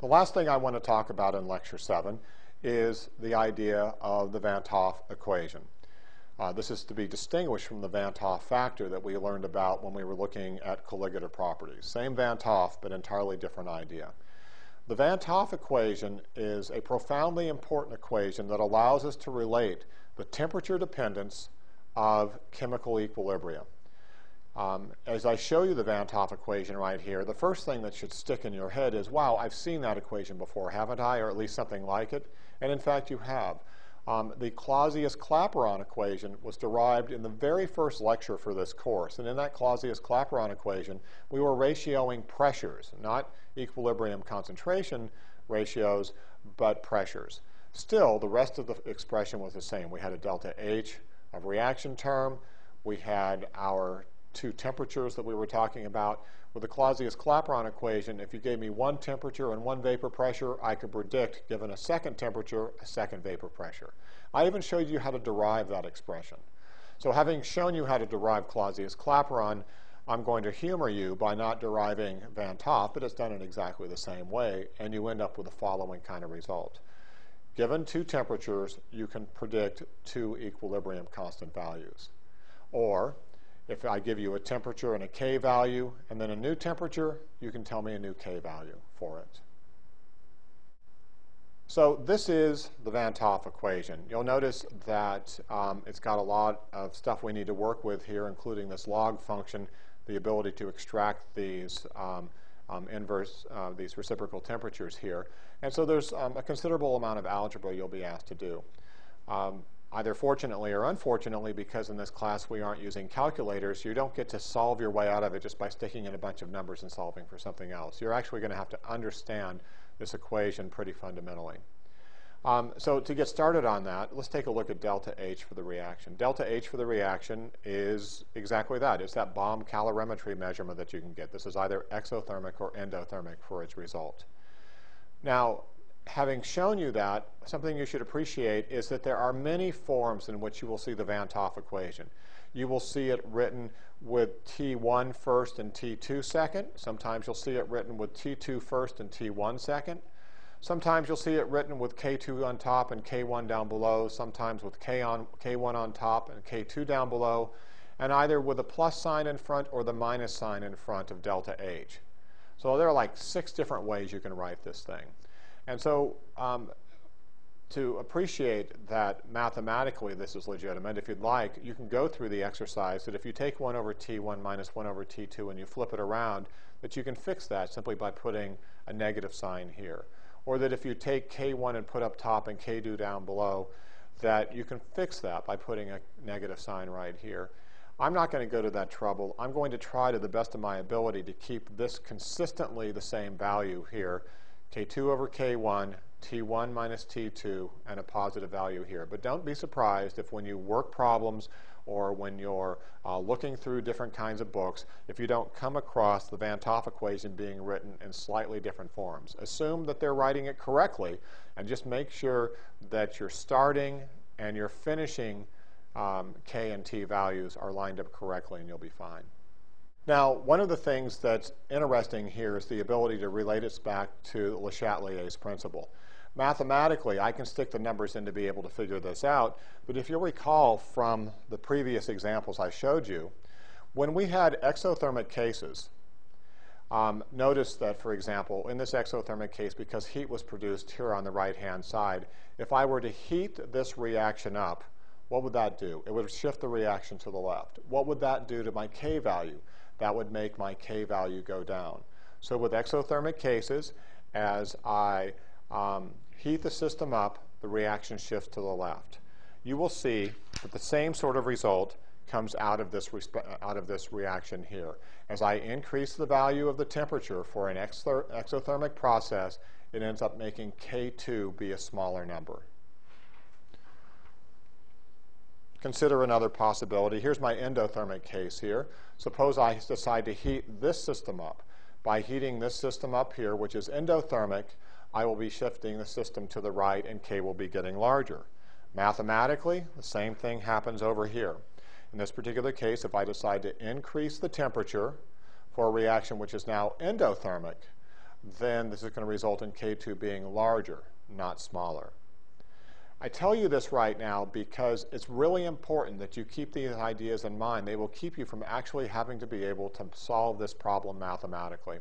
The last thing I want to talk about in Lecture 7 is the idea of the Van't Hoff equation. This is to be distinguished from the Van't Hoff factor that we learned about when we were looking at colligative properties. Same Van't Hoff, but entirely different idea. The Van't Hoff equation is a profoundly important equation that allows us to relate the temperature dependence of chemical equilibrium. As I show you the Van't Hoff equation right here, the first thing that should stick in your head is, wow, I've seen that equation before, haven't I? Or at least something like it. And in fact, you have. The Clausius-Clapeyron equation was derived in the very first lecture for this course. And in that Clausius-Clapeyron equation, we were ratioing pressures, not equilibrium concentration ratios, but pressures. Still, the rest of the expression was the same. We had a delta H of reaction term. We had our two temperatures that we were talking about. With the Clausius-Clapeyron equation, if you gave me one temperature and one vapor pressure, I could predict, given a second temperature, a second vapor pressure. I even showed you how to derive that expression. So having shown you how to derive Clausius-Clapeyron, I'm going to humor you by not deriving Van't Hoff, but it's done in exactly the same way, and you end up with the following kind of result. Given two temperatures, you can predict two equilibrium constant values. Or, if I give you a temperature and a K value, and then a new temperature, you can tell me a new K value for it. So this is the Van't Hoff equation. You'll notice that it's got a lot of stuff we need to work with here, including this log function, the ability to extract these these reciprocal temperatures here. And so there's a considerable amount of algebra you'll be asked to do. Either fortunately or unfortunately, because in this class we aren't using calculators, you don't get to solve your way out of it just by sticking in a bunch of numbers and solving for something else. You're actually going to have to understand this equation pretty fundamentally. So to get started on that, let's take a look at delta H for the reaction. Delta H for the reaction is exactly that. It's that bomb calorimetry measurement that you can get. This is either exothermic or endothermic for its result. Now, having shown you that, something you should appreciate is that there are many forms in which you will see the Van't Hoff equation. You will see it written with T1 first and T2 second. Sometimes you'll see it written with T2 first and T1 second. Sometimes you'll see it written with K2 on top and K1 down below. Sometimes with K1 on top and K2 down below. And either with the plus sign in front or the minus sign in front of delta H. So there are like 6 different ways you can write this thing. And so to appreciate that mathematically this is legitimate, if you'd like, you can go through the exercise that if you take 1 over T1 minus 1 over T2 and you flip it around, that you can fix that simply by putting a negative sign here. Or that if you take K1 and put up top and K2 down below, that you can fix that by putting a negative sign right here. I'm not going to go to that trouble. I'm going to try to the best of my ability to keep this consistently the same value here. K2 over K1, T1 minus T2, and a positive value here. But don't be surprised if when you work problems or when you're looking through different kinds of books, if you don't come across the Van't Hoff equation being written in slightly different forms. Assume that they're writing it correctly, and just make sure that your starting and your finishing K and T values are lined up correctly, and you'll be fine. Now, one of the things that's interesting here is the ability to relate us back to LeChatelier's principle. Mathematically, I can stick the numbers in to be able to figure this out, but if you'll recall from the previous examples I showed you, when we had exothermic cases, notice that, for example, in this exothermic case, because heat was produced here on the right-hand side, if I were to heat this reaction up, what would that do? It would shift the reaction to the left. What would that do to my K value? That would make my K value go down. So with exothermic cases, as I heat the system up, the reaction shifts to the left. You will see that the same sort of result comes out of this reaction here. As I increase the value of the temperature for an exothermic process, it ends up making K2 be a smaller number. Consider another possibility. Here's my endothermic case here. Suppose I decide to heat this system up. By heating this system up here, which is endothermic, I will be shifting the system to the right and K will be getting larger. Mathematically, the same thing happens over here. In this particular case, if I decide to increase the temperature for a reaction which is now endothermic, then this is going to result in K2 being larger, not smaller. I tell you this right now because it's really important that you keep these ideas in mind. They will keep you from actually having to be able to solve this problem mathematically.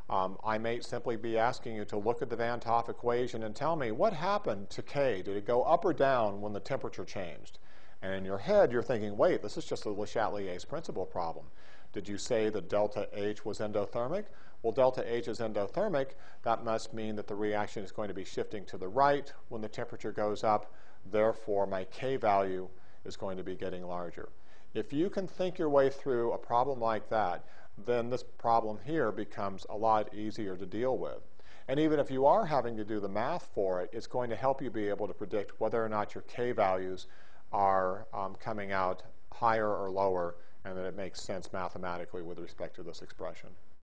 I may simply be asking you to look at the Van't Hoff equation and tell me what happened to K. Did it go up or down when the temperature changed? And in your head, you're thinking, wait, this is just a LeChatelier's principle problem. Did you say that delta H was endothermic? Well, delta H is endothermic. That must mean that the reaction is going to be shifting to the right when the temperature goes up. Therefore, my K value is going to be getting larger. If you can think your way through a problem like that, then this problem here becomes a lot easier to deal with. And even if you are having to do the math for it, it's going to help you be able to predict whether or not your K values are coming out higher or lower, and that it makes sense mathematically with respect to this expression.